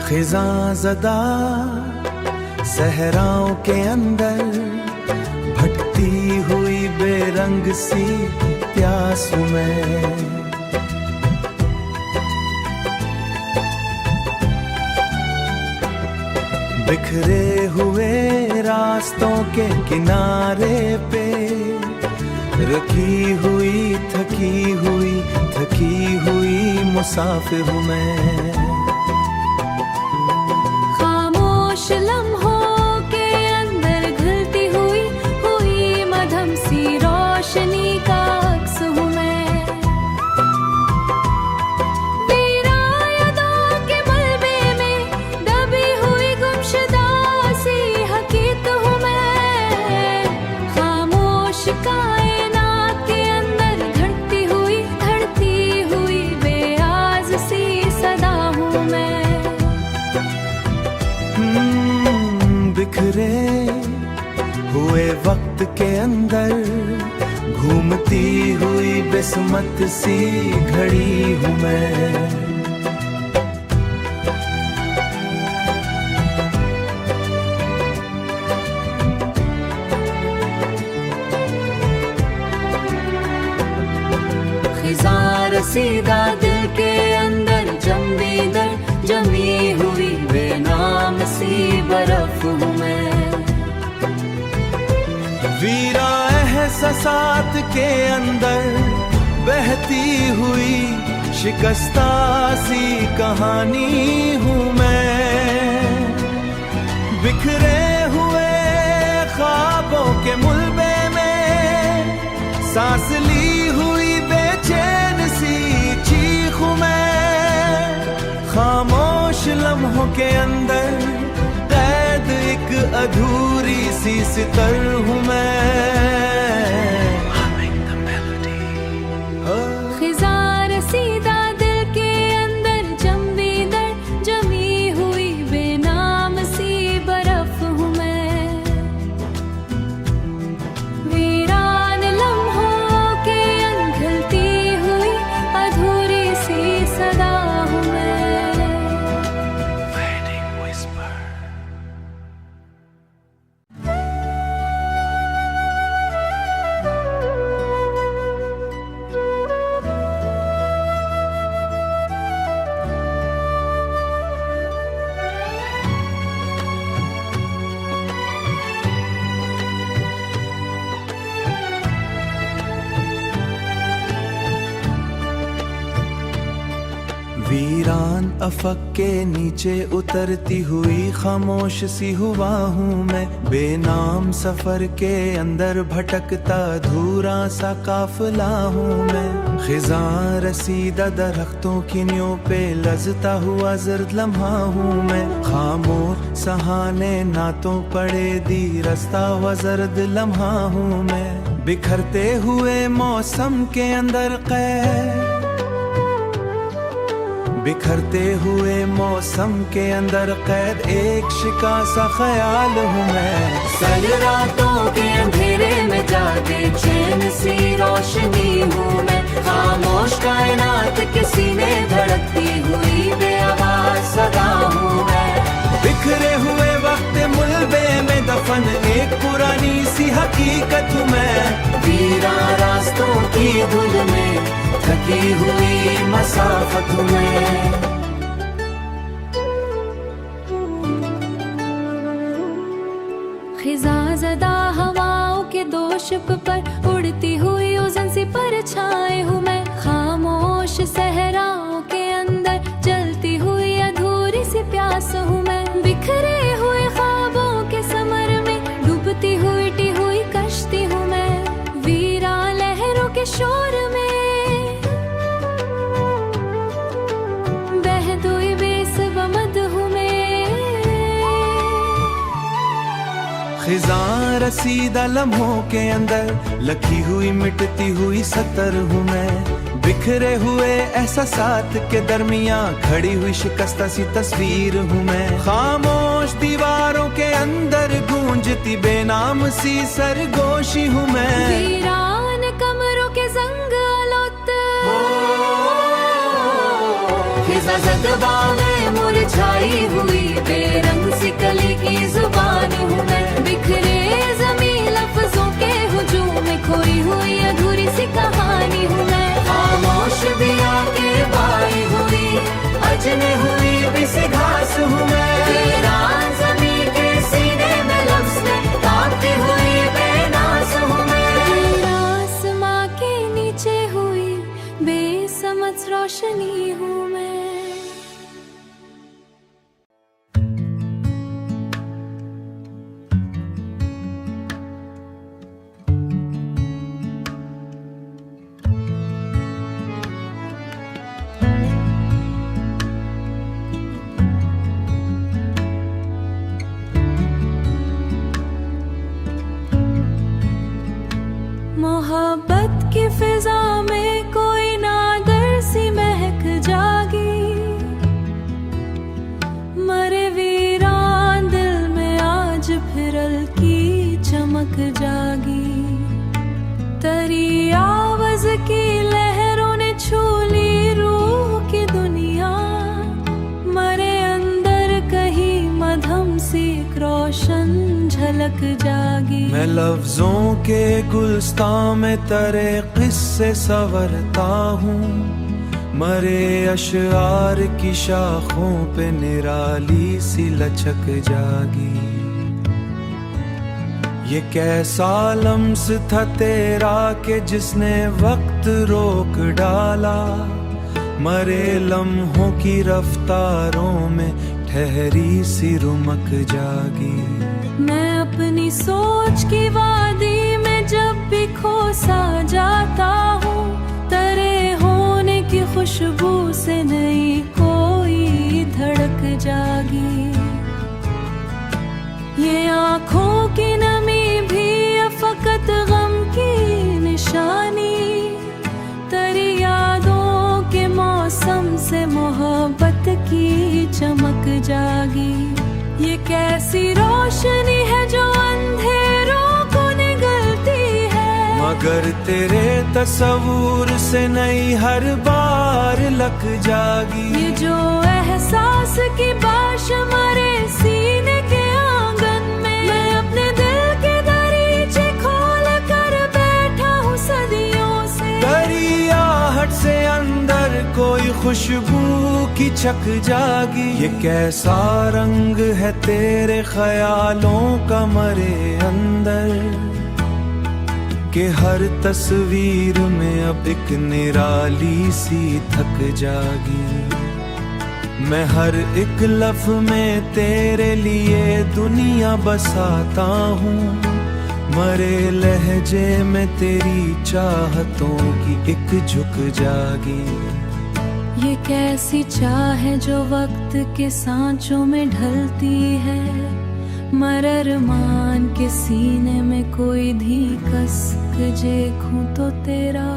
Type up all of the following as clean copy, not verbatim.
खिज़ां ज़दा सहराओं के अंदर भटती हुई बेरंग सी प्यास हूँ मैं। बिखरे हुए रास्तों के किनारे पे रखी हुई थकी हुई मुसाफिर हूँ मैं। खामोश लम्हों के अंदर घुलती हुई मधम सी रोशनी का अक्स हूँ मैं। वीरान यादों के मलबे में दबी हुई गुमशुदा सी हकीकत हूँ मैं। खामोश कायनात के अंदर धड़ती हुई बेआज़ सी सदा हूँ मैं। बिखरे हुए वक्त के अंदर घूमती हुई बिस्मत सी घड़ी हूँ मैं। खिज़ां रसीदा दिल के अंदर जमी हुई बेनाम सी बर्फ हूँ मैं। वीरा एहसासात के अंदर बहती हुई शिकस्ता सी कहानी हूँ मैं। बिखरे हुए ख्वाबों के मुलबे में सांस ली हुई बेचैन सी चीख हूँ मैं। खामोश लम्हों के अंदर कैद एक अधूरी सी सितर हूँ मैं। खिज़ां रसीदा दिल के अंदर जमी हुई बेनाम सी बर्फ हूँ मैं। वीरान लम्हों के घुलती हुई अधूरी सी सदा हूँ मैं। वीरान अफक के नीचे उतरती हुई खामोश सी हुआ हूँ मैं। बेनाम सफर के अंदर भटकता अधूरा सा काफिला हूँ मैं। खिज़ां रसीदा दरख्तों की नियों पे लजता हुआ जर्द लम्हा हूँ मैं। खामोश सहाने नातों पड़े दी रस्ता हुआ जर्द लम्हा हूँ मैं। बिखरते हुए मौसम के अंदर बिखरते हुए मौसम के अंदर कैद एक शिकासा ख्याल हूँ मैं। सल रातों के अंधेरे में जागे चैन सी रोशनी हूँ मैं। खामोश कायनात के सीने धड़कती हुई बेआवाज़ सदा हूँ मैं। बिखरे हुए वक्त मुलबे में दफन एक पुरानी सी हकीकत हूँ मैं। वीरा रास्तों की धुल में थकी हुई मसाफत हूँ मैं। खिज़ां ज़दा हवाओं के दोशप पर उड़ती हुई ओज़न सी परछाई हूँ मैं। खामोश सहराओं के अंदर जलती हुई अधूरी सी प्यास हूँ मैं। बिखरे हुए ख्वाबों के समर में डूबती हुई कश्ती हूँ मैं। वीरा लहरों के शोर में बहती बेसबमद हूँ मैं। खिज़ां रसीदा लम्हों के अंदर लखी हुई मिटती हुई सतर हूँ मैं। बिखरे हुए एहसासात के दरमियां खड़ी हुई शिकस्ता सी तस्वीर हूँ मैं। खामोश दीवारों के अंदर गूंजती बेनाम सी सरगोशी हूँ मैं। वीरान कमरों के जंग आलोत खिज़ां ज़दा में मुरझा मुरझाई हुई बेरंग सी कली की जुबान हूँ मैं, बिखरे ज़मीं लफ्जों के हुजूम में खोई हुई अधूरी सी कहानी हूँ मैं। खामोश भी आके बाई हुई अजने हुई बिसी घास हूँ मैं, वीरान ज़मीं के सीने में लफ्ज़ में कांपती हुई बेनास हूँ मैं। आसमां के नीचे हुई बेसमझ रोशनी हूँ मैं। मोहब्बत की फिजा में कोई नादर सी महक जागी, मरे वीरान दिल में आज फिर की चमक जागी। तरी आवाज की लहरों ने छू ली रूह की दुनिया, मरे अंदर कहीं मधम सी एक रोशन झलक जागी। मैं लफ्जों के गुलस्तां में तरे किस्से संवरता हूँ, मरे अशआर की शाखों पे निराली सी लचक जागी। ये कैसा लम्स था तेरा कि जिसने वक्त रोक डाला, मरे लम्हों की रफ्तारों में ठहरी सी रुमक जागी। मैं अपनी सोच की वादी में जब भी खो सा जाता हूँ, तरे होने की खुशबू से नई कोई धड़क जागी। ये आँखों की नमी भी फकत गम की निशानी, तरी यादों के मौसम से मोहब्बत की चमक जागी। ये कैसी रोशनी है जो अंधेरों को निगलती है, मगर तेरे तस्वूर से नई हर बार लग जागी। ये जो एहसास की बाश मरे सीने के आंगन में, मैं अपने दिल के दरीचे खोल कर बैठा हूँ सदियों से। दरियाहट से अंदर कोई खुशबू की छक जागी। ये कैसा रंग है तेरे ख्यालों का मरे अंदर, कि हर तस्वीर में अब एक निराली सी थक जागी। मैं हर एक लफ्ज़ में तेरे लिए दुनिया बसाता हूँ, मरे लहजे में तेरी चाहतों की एक झुक जागी। ये कैसी चाह है जो वक्त के सांचों में ढलती है, मरर मान के सीने में कोई धी कस के देखूं तो तेरा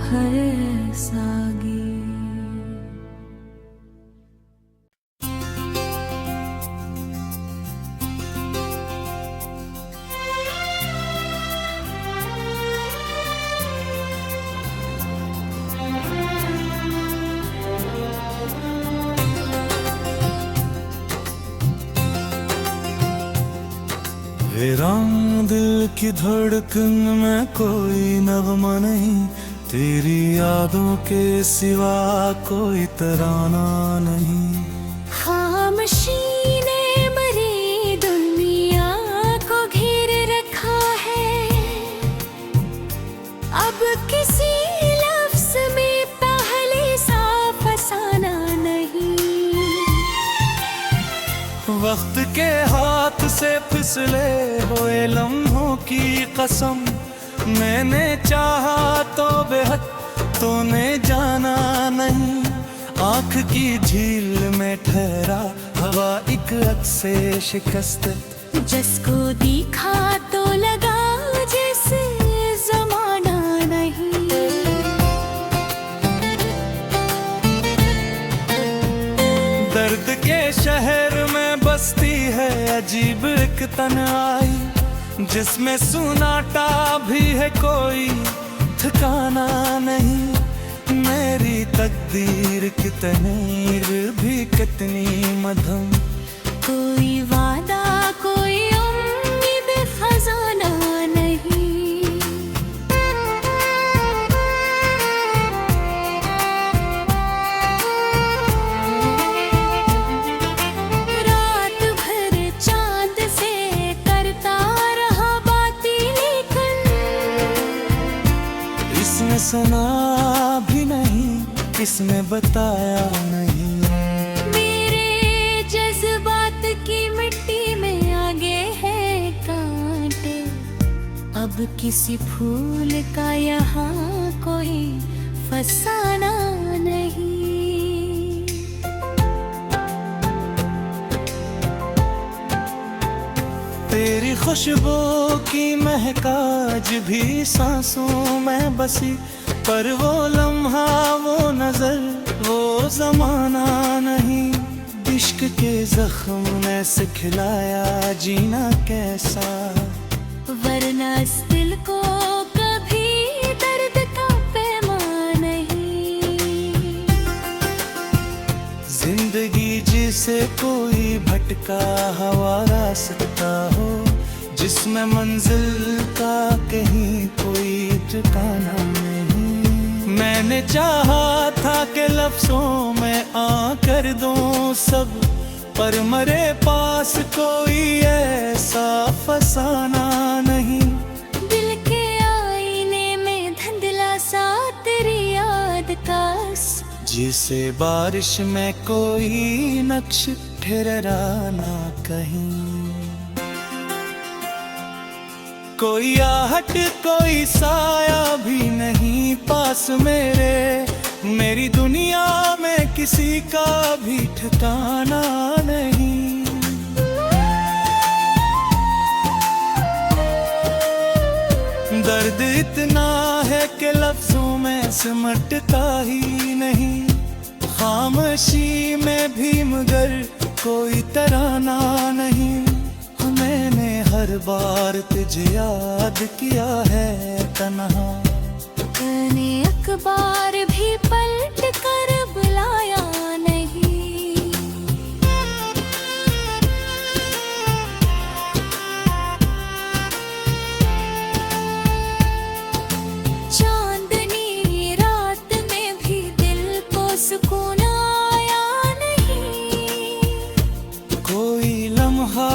है सागी। वीरान दिल की धड़कन में कोई नगमा नहीं, तेरी यादों के सिवा कोई तराना नहीं। खामोशी ने मरी दुनिया को घेर रखा है, अब किसी लफ्ज में पहले सा फसाना नहीं। वक्त के हाथ से फिसले हुए लम्हों की कसम, मैंने चाहा तो बेहद तूने जाना नहीं। आँख की झील में ठहरा हवा एक अक्से शिकस्त, जिसको दिखा तो लगा जैसे जमाना नहीं। दर्द के शहर में बसती है अजीब एक तन्हाई, जिसमें सुनाटा भी है कोई ठिकाना नहीं। मेरी तकदीर की तनीर भी कितनी मधुम। कोई वादा कोई उम्मीद खजाना नहीं। रात भर चांद से करता रहा बातें, लेकिन इसने सुना भी नहीं, इसने बताया नहीं। मेरे जज्बात की मिट्टी में आगे है कांटे, अब किसी फूल का यहाँ कोई फसाना नहीं। तेरी खुशबू की महक आज भी सांसों में बसी, पर वो लम्हा वो नजर वो जमाना नहीं। इश्क के जख्म ने सिखलाया जीना कैसा, वरना इस दिल को कभी दर्द का पैमान नहीं। जिंदगी जिसे कोई भटका हुआ रास्ता हो, जिसमें मंजिल का कहीं कोई ठिकाना नहीं। मैंने चाहा था कि लफ्जों में आकर दूं सब, पर मेरे पास कोई ऐसा फसाना नहीं। दिल के आईने में धुंधला सा तेरी याद का जिसे बारिश में कोई नक्श ठहरा ना कहीं। कोई आहट कोई साया भी नहीं पास मेरे, मेरी दुनिया में किसी का भी ठिकाना नहीं। दर्द इतना है कि लफ्जों में सिमटता ही नहीं। खामोशी में भी मगर कोई तराना नहीं। मैंने हर बार तुझे याद किया है तन्हा, मैंने अखबार भी पलट कर बुलाया नहीं। चांदनी रात में भी दिल को सुकून आया नहीं। कोई लम्हा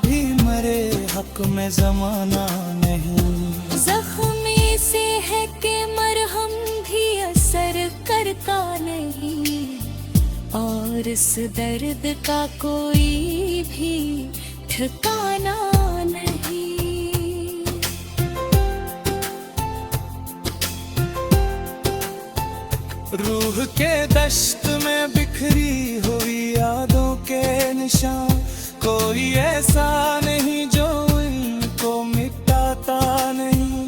भी मरे हक में जमाना नहीं। जख्मी से है कि मरहम भी असर करता नहीं, और इस दर्द का कोई भी ठिकाना नहीं। रूह के दश्त में बिखरी हुई यादों के निशान, कोई ऐसा नहीं जो इनको मिटाता नहीं।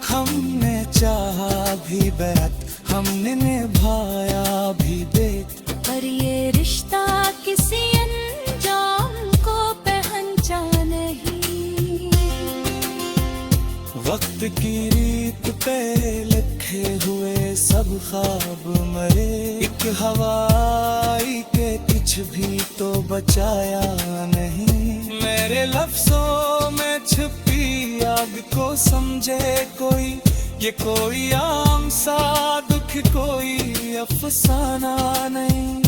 हमने चाहा भी बैत, हमने निभाया भी बेत, पर ये रिश्ता किसी अंजाम को पहचान नहीं। वक्त की रीत पे लिखे हुए सब ख्वाब मरे। एक हवाई के कुछ भी तो बचाया नहीं। मेरे लफ्जों में छुपी आग को समझे कोई, ये कोई आम सा दुख कोई अफसाना नहीं।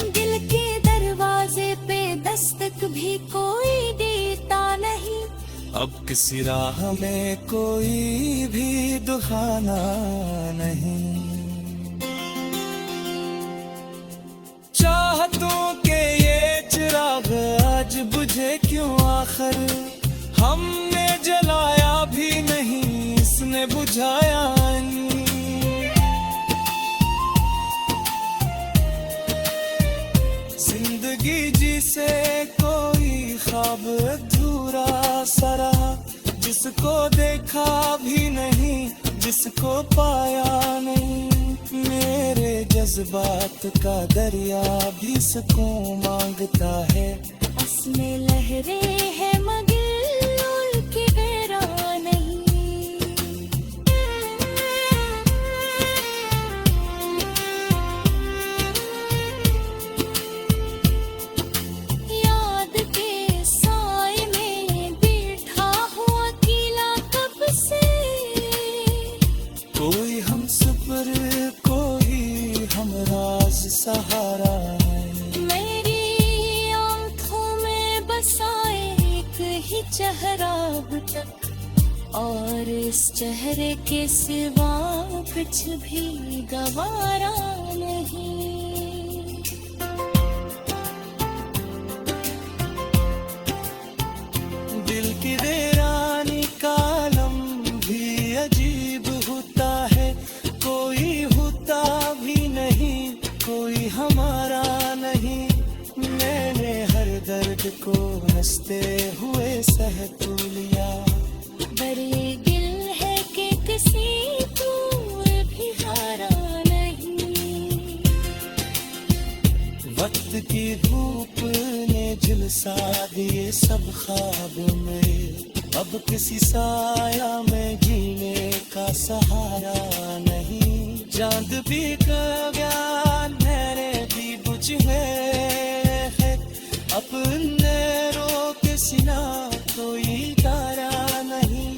दिल के दरवाजे पे दस्तक भी कोई देता नहीं। अब किसी राह में कोई भी दुहाना नहीं। चाहतों के ये चिराग आज बुझे क्यों आखिर, हमने जलाया भी नहीं इसने बुझाया नहीं। जिंदगी जिसे कोई ख्वाब अधूरा सरा, जिसको देखा भी नहीं जिसको पाया नहीं। मेरे जज्बात का दरिया भी सुकून मांगता है। उसमें लहरें हैं मगर उनकी गहरा नहीं। तेरे के सिवा कुछ भी गवारा नहीं। दिल की वीरानी कालम भी अजीब होता है, कोई होता भी नहीं, कोई हमारा नहीं। मैंने हर दर्द को हंसते हुए सह तो लिया, बड़े दिल है कि किसी को भी हारा नहीं। वक्त की धूप ने झुलसा दिए सब ख्वाब में, अब किसी साया में जीने का सहारा नहीं। चांद भी खो गया, अंधेरे भी बुझ गए, अपने रो के सिना कोई तारा नहीं।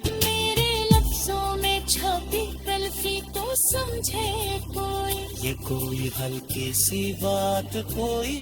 मेरे लफ्जों में छपी तलफी तो समझे कोई, ये कोई हल्की सी बात, कोई